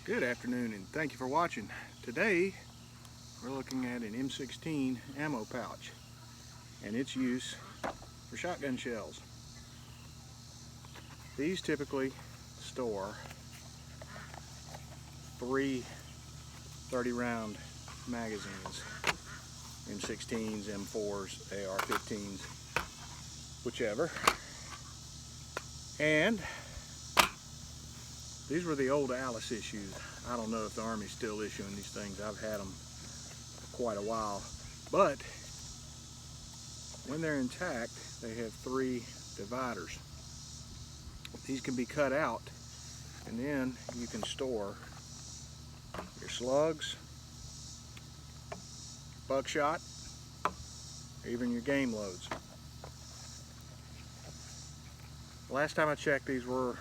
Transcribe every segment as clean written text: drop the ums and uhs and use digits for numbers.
Good afternoon and thank you for watching. Today we're looking at an M16 ammo pouch and its use for shotgun shells. These typically store 3 30-round magazines, M16s, M4s, AR-15s, whichever. And these were the old Alice issues. I don't know if the Army's still issuing these things. I've had them for quite a while. But when they're intact, they have 3 dividers. These can be cut out, and then you can store your slugs, buckshot, or even your game loads. Last time I checked, these were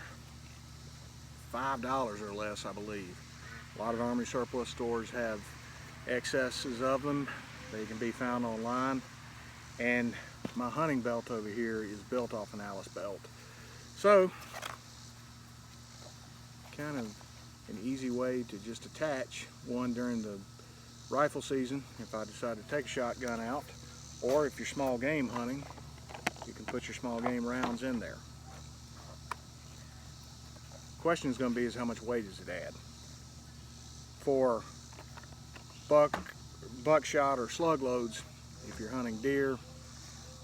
$5 or less, I believe. A lot of Army surplus stores have excesses of them. They can be found online. And my hunting belt over here is built off an Alice belt. So, kind of an easy way to just attach one during the rifle season if I decide to take a shotgun out, or if you're small game hunting, you can put your small game rounds in there. Question is going to be is how much weight does it add? For buckshot or slug loads, if you're hunting deer,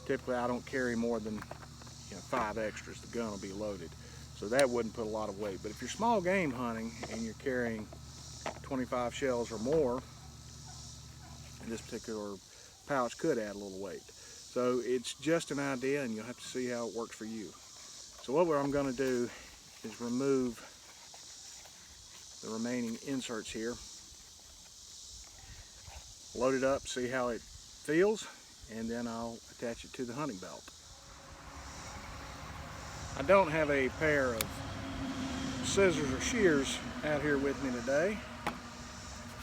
typically I don't carry more than 5 extras. The gun will be loaded, so that wouldn't put a lot of weight. But if you're small game hunting and you're carrying 25 shells or more, this particular pouch could add a little weight. So it's just an idea, and you'll have to see how it works for you. So what I'm going to do is remove the remaining inserts here, load it up, see how it feels, and then I'll attach it to the hunting belt. I don't have a pair of scissors or shears out here with me today,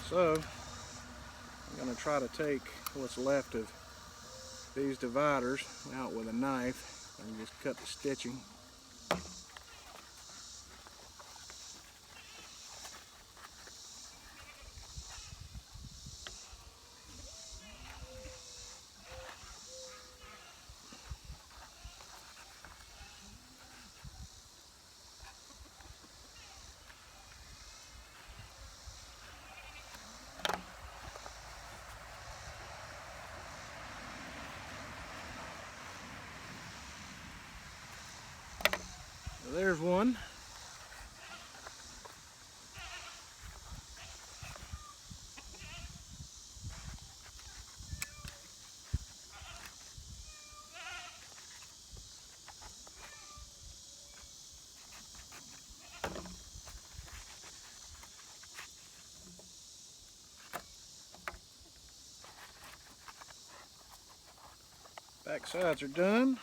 so I'm going to try to take what's left of these dividers out with a knife and just cut the stitching. So there's one. Back sides are done.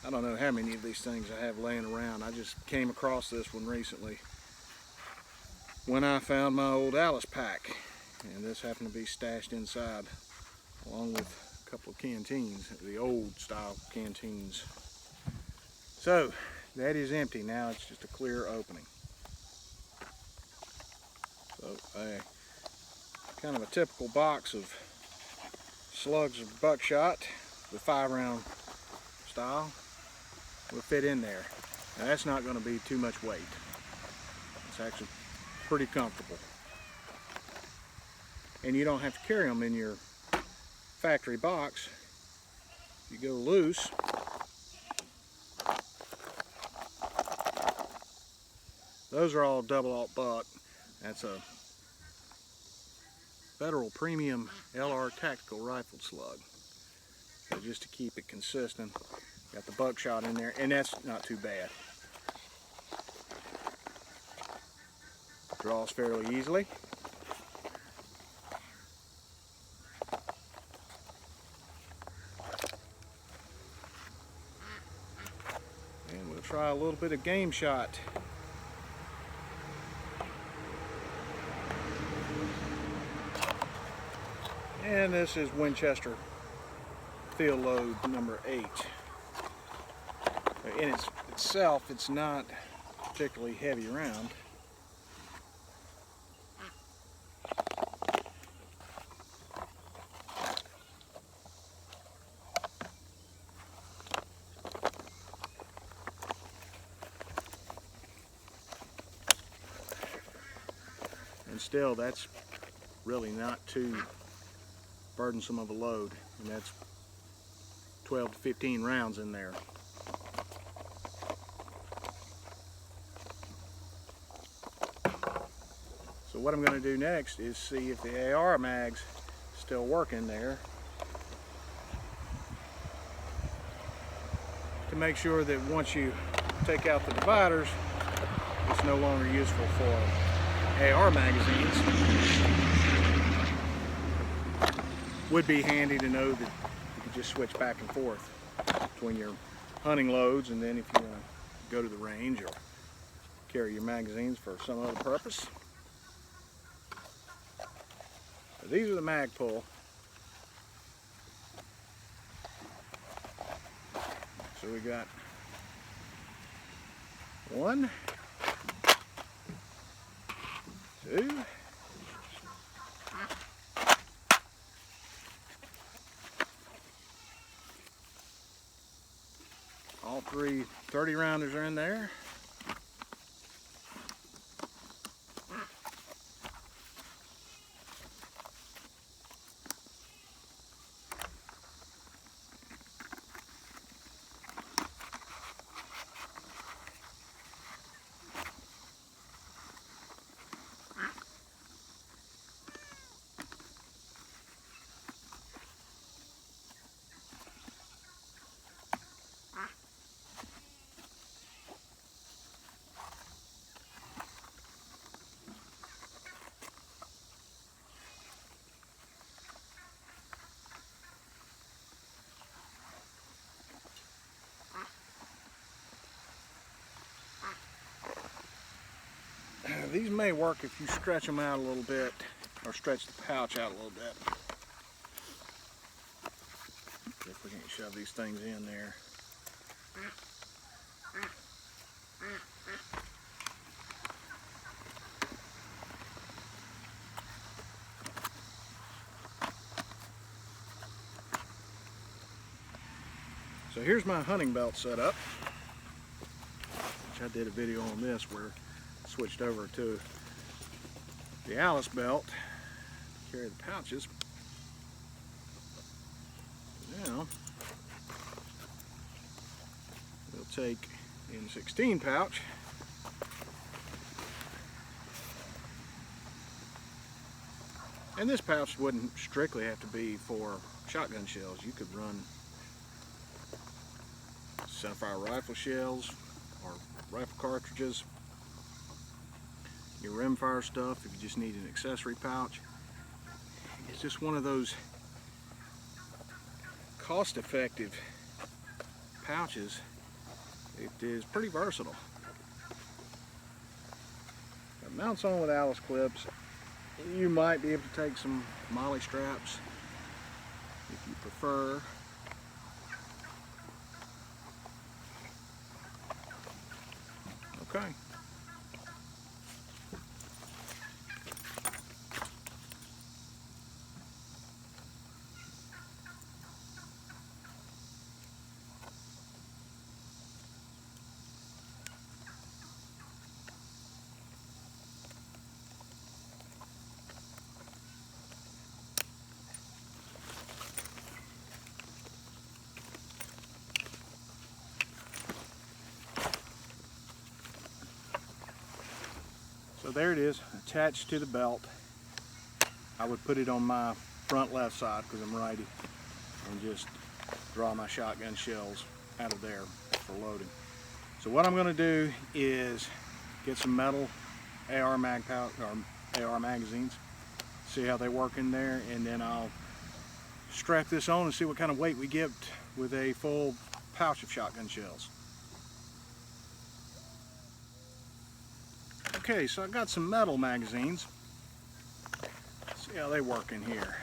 I don't know how many of these things I have laying around. I just came across this one recently when I found my old Alice pack, and this happened to be stashed inside along with a couple of canteens, the old style canteens. So that is empty now. It's just a clear opening. So a kind of a typical box of slugs of buckshot, the 5-round style, will fit in there. Now that's not going to be too much weight. It's actually pretty comfortable. And you don't have to carry them in your factory box. You go loose, those are all double aught buck. That's a Federal Premium LR Tactical Rifled Slug. So just to keep it consistent, got the buckshot in there, and that's not too bad. Draws fairly easily. try a little bit of game shot. And this is Winchester field load number 8. In itself, it's not particularly heavy round. And still, that's really not too burdensome of a load, and that's 12 to 15 rounds in there. So what I'm going to do next is see if the AR mag's still working there, to make sure that once you take out the dividers, it's no longer useful for AR magazines. Would be handy to know that you can just switch back and forth between your hunting loads, and then if you want to go to the range or carry your magazines for some other purpose. So these are the mag pull. So we got 1, 2, all 3 30 rounders are in there. These may work if you stretch them out a little bit, or stretch the pouch out a little bit. See if we can shove these things in there. So here's my hunting belt setup, which I did a video on this where I switched over to the Alice belt to carry the pouches. Now we'll take the M16 pouch, and this pouch wouldn't strictly have to be for shotgun shells. You could run centerfire rifle shells or rifle cartridges, your rimfire stuff if you just need an accessory pouch. It's just one of those cost-effective pouches. It is pretty versatile. It mounts on with Alice clips. You might be able to take some molly straps if you prefer. Okay. So there it is, attached to the belt. I would put it on my front left side because I'm righty, and just draw my shotgun shells out of there for loading. So what I'm going to do is get some metal AR mag pouch or AR magazines, see how they work in there, and then I'll strap this on and see what kind of weight we get with a full pouch of shotgun shells. Okay, so I got some metal magazines. Let's see how they work in here.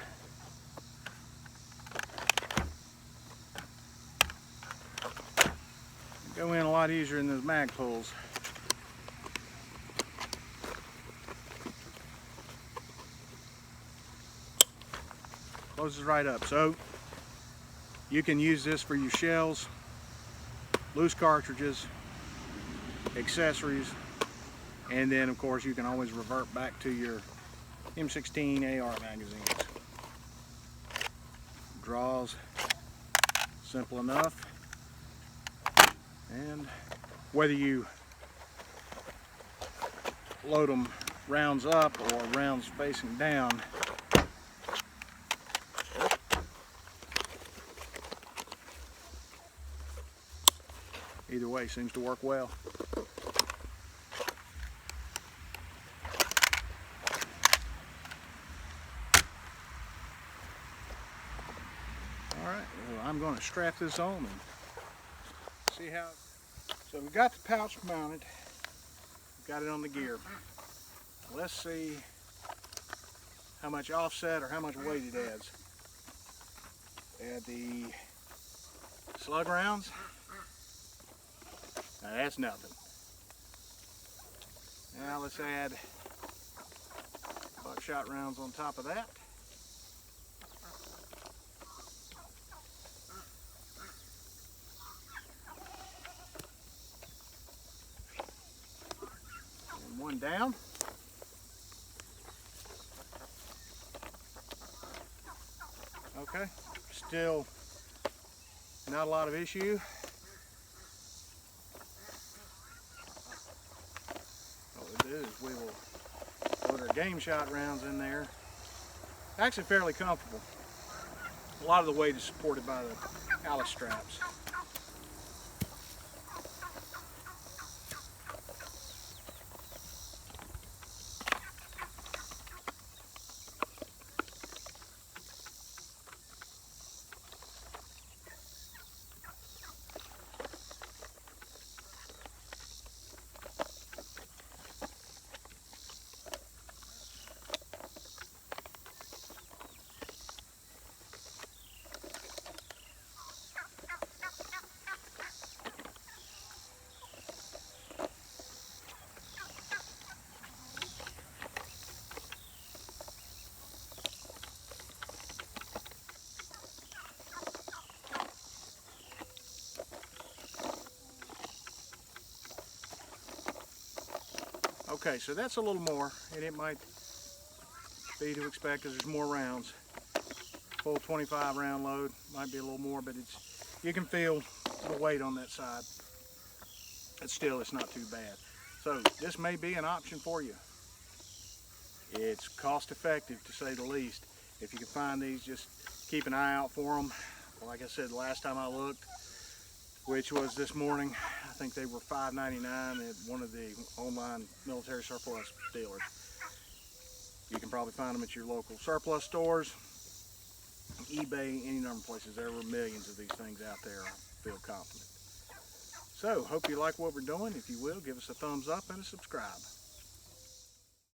Go in a lot easier than those mag pulls. Closes right up. So you can use this for your shells, loose cartridges, accessories, and then of course you can always revert back to your M16 AR magazines. Draws simple enough, and whether you load them rounds up or rounds facing down, either way seems to work well. Alright, well, I'm going to strap this on and see how. So we've got the pouch mounted, got it on the gear. Let's see how much offset or how much weight it adds. Add the slug rounds. Now that's nothing. Now let's add buckshot rounds on top of that. And one down. Okay, still not a lot of issue. What we'll do is we will load our game shot rounds in there. Actually fairly comfortable. A lot of the weight is supported by the Alice straps. Okay, so that's a little more, and it might be to expect because there's more rounds. Full 25 round load might be a little more, but you can feel the weight on that side. But still, it's not too bad. So this may be an option for you. It's cost effective to say the least. If you can find these, just keep an eye out for them. Like I said, the last time I looked, which was this morning, I think they were $5.99 at one of the online military surplus dealers. You can probably find them at your local surplus stores, eBay, any number of places. There were millions of these things out there, I feel confident. So, hope you like what we're doing. If you will, give us a thumbs up and a subscribe.